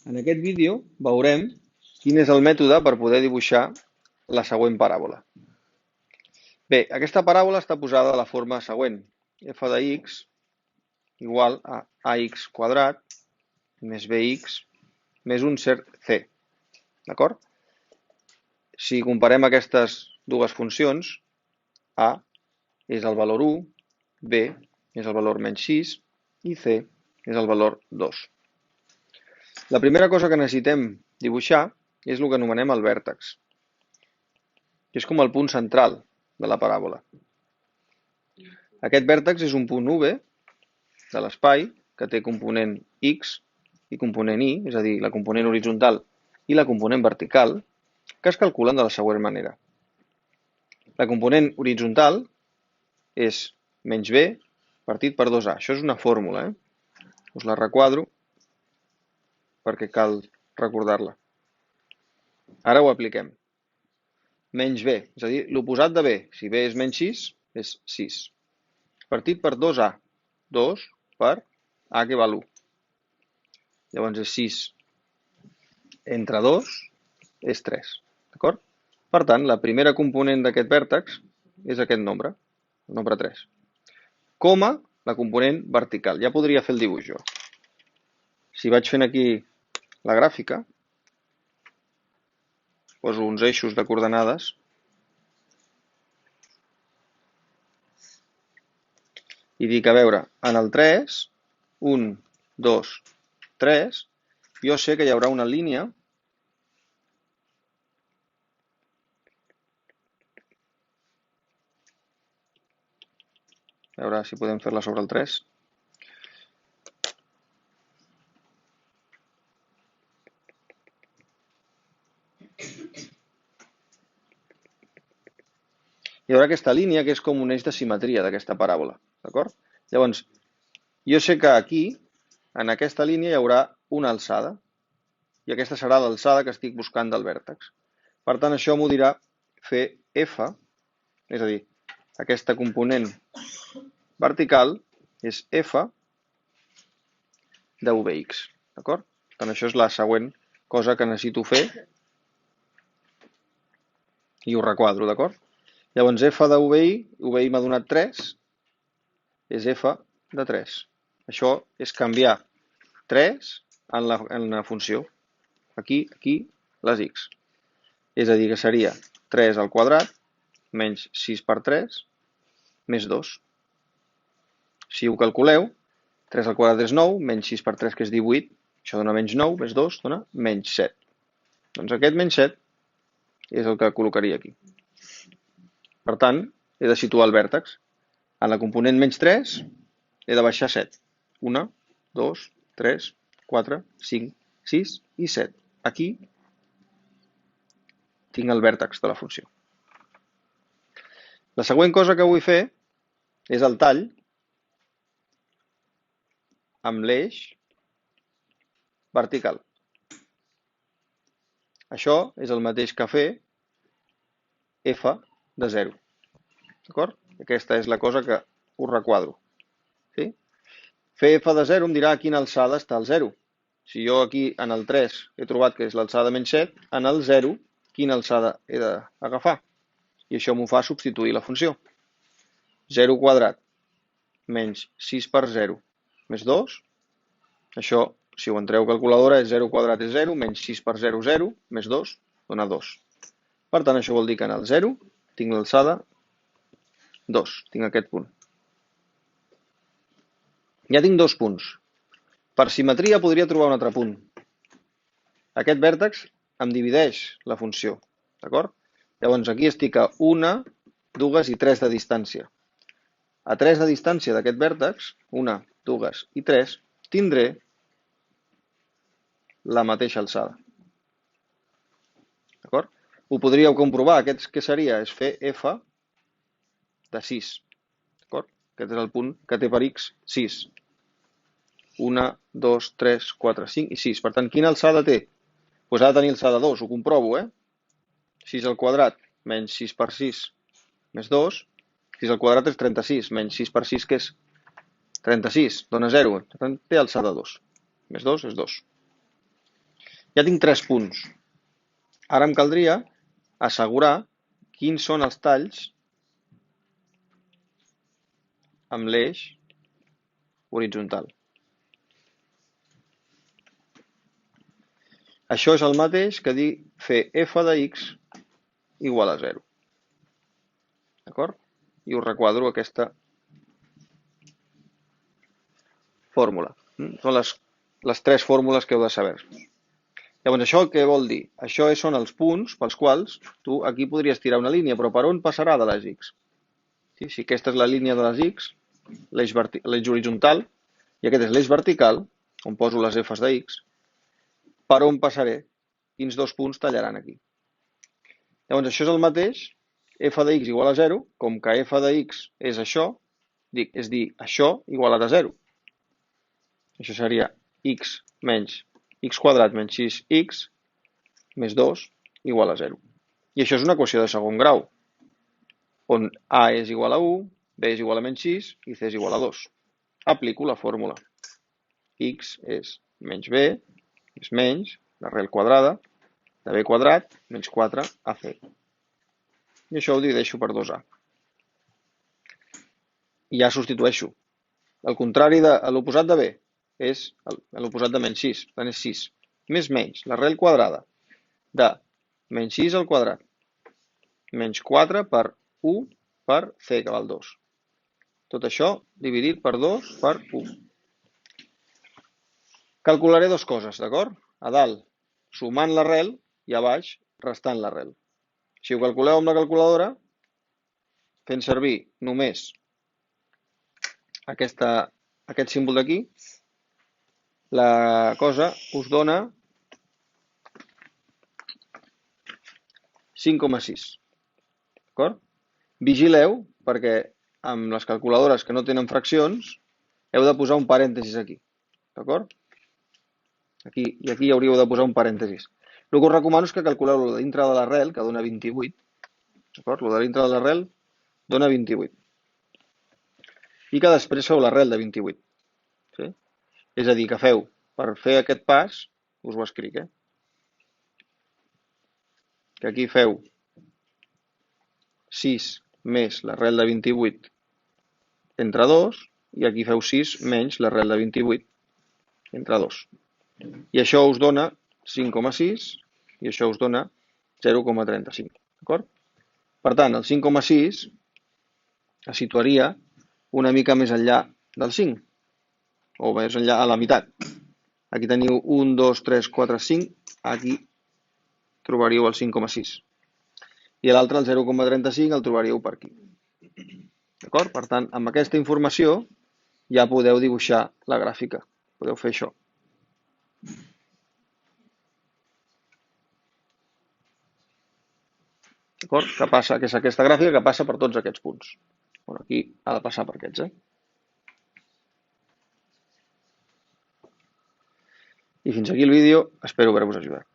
En aquest vídeo veurem quin és el mètode per poder dibuixar la següent paràbola. Bé, aquesta paràbola està posada de la forma següent. F de x igual a ax quadrat més bx més un cert c. D'acord? Si comparem aquestes dues funcions, a és el valor 1, b és el valor menys 6 i c és el valor 2. La primera cosa que necessitem dibuixar és el que anomenem el vèrtex, que és com el punt central de la paràbola. Aquest vèrtex és un punt UV de l'espai que té component X i component Y, és a dir, la component horitzontal i la component vertical, que es calculen de la següent manera. La component horitzontal és menys B partit per 2A. Això és una fórmula, Us la requadro perquè cal recordar-la. Ara ho apliquem. Menys B, és a dir, l'oposat de B. Si B és menys 6, és 6. Partit per 2A. 2 per A que val 1. Llavors és 6 entre 2 és 3. D'acord? Per tant, la primera component d'aquest vèrtex és aquest nombre, el nombre 3. Coma la component vertical. Ja podria fer el dibuix jo. Si vaig fent aquí la gràfica, poso uns eixos de coordenades i dic, a veure, en el 3, 1, 2, 3, jo sé que hi haurà una línia a veure si podem fer-la sobre el 3. Hi haurà aquesta línia que és com un eix de simetria d'aquesta paràbola, d'acord? Llavors, jo sé que aquí, en aquesta línia, hi haurà una alçada, i aquesta serà l'alçada que estic buscant del vèrtex. Per tant, això m'ho dirà fer F, és a dir, aquesta component vertical és F de UVX, d'acord? Per tant, això és la següent cosa que necessito fer i ho requadro, d'acord? Llavors, F de UVI m'ha donat 3, és F de 3. Això és canviar 3 en la funció. Aquí, les x. És a dir, que seria 3 al quadrat menys 6 per 3 més 2. Si ho calculeu, 3 al quadrat és 9, menys 6 per 3, que és 18, això dona menys 9, més 2 dona menys 7. Doncs aquest menys 7 és el que col·locaria aquí. Per tant, he de situar el vèrtex. En la component menys 3 he de baixar 7. 1, 2, 3, 4, 5, 6 i 7. Aquí tinc el vèrtex de la funció. La següent cosa que vull fer és el tall amb l'eix vertical. Això és el mateix que fer F de 0. D'acord? Aquesta és la cosa que us requadro. Sí? Fer F de 0 em dirà a quina alçada està el 0. Si jo aquí en el 3 he trobat que és l'alçada menys 7, en el 0 quina alçada he d'agafar? I això m'ho fa substituir la funció. 0 quadrat menys 6 per 0 més 2. Això, si ho entreu a calculadora, és 0 quadrat és 0, menys 6 per 0, 0, més 2, dona 2. Per tant, això vol dir que en el 0 tinc l'alçada 2, tinc aquest punt. Ja tinc dos punts. Per simetria podria trobar un altre punt. Aquest vèrtex em divideix la funció, d'acord? Llavors aquí estic a 1, 2 i 3 de distància. A 3 de distància d'aquest vèrtex, 1, 2 i 3, tindré la mateixa alçada. D'acord? Ho podríeu comprovar. Aquest què seria? És fer F de 6. D'acord? Aquest és el punt que té per x 6. 1, 2, 3, 4, 5 i 6. Per tant, quina alçada té? Doncs ha de tenir alçada 2, ho comprovo, 6 al quadrat menys 6 per 6 més 2. 6 al quadrat és 36, menys 6 per 6, que és 36, dona 0. Per tant, té alçada 2. Més 2 és 2. Ja tinc 3 punts. Ara em caldria assegurar quins són els talls amb l'eix horitzontal. Això és el mateix que dir fer f de x igual a 0. D'acord? I us requadro aquesta fórmula. Són les 3 fórmules que heu de saber. Llavors, això què vol dir? Això són els punts pels quals tu aquí podries tirar una línia, però per on passarà de les x? Si aquesta és la línia de les x, l'eix horitzontal, i aquest és l'eix vertical, on poso les f's de x, per on passaré? Quins dos punts tallaran aquí? Llavors, això és el mateix, f de x igual a 0, com que f de x és això, és dir, això igualat a 0. Això seria x menys x quadrat menys 6x més 2 igual a 0. I això és una equació de segon grau, on a és igual a 1, b és igual a menys 6 i c és igual a 2. Aplico la fórmula. X és menys b, és menys l'arrel quadrada de b quadrat menys 4ac. I això ho divideixo per 2a. I ja substitueixo. El contrari de l'oposat de b és l'oposat de menys 6, per tant és 6. Més menys l'arrel quadrada de menys 6 al quadrat menys 4 per 1 per c, que val 2. Tot això dividit per 2 per 1. Calcularé dues coses, d'acord? A dalt, sumant l'arrel, i a baix, restant l'arrel. Si ho calculeu amb la calculadora, fent servir només aquest símbol d'aquí, la cosa us dona 5,6. D'acord? Vigileu, perquè amb les calculadores que no tenen fraccions, heu de posar un parèntesis aquí. D'acord? Aquí i aquí hauríeu de posar un parèntesis. El que us recomano és que calculeu el de dintre de l'arrel, que dona 28. D'acord? El de dintre de l'arrel dona 28. I que després feu l'arrel de 28. Sí? És a dir, que feu, per fer aquest pas, us ho escric, que aquí feu 6 més l'arrel de 28 entre 2, i aquí feu 6 menys l'arrel de 28 entre 2. I això us dona 5,6 i això us dona 0,35. D'acord? Per tant, el 5,6 es situaria una mica més enllà del 5, o més enllà a la meitat. Aquí teniu 1, 2, 3, 4, 5, aquí trobaríeu el 5,6. I l'altre, el 0,35, el trobaríeu per aquí. D'acord? Per tant, amb aquesta informació ja podeu dibuixar la gràfica. Podeu fer això. D'acord? Que és aquesta gràfica que passa per tots aquests punts. Bueno, aquí ha de passar per aquests, I fins aquí el vídeo. Espero haver-vos ajudat.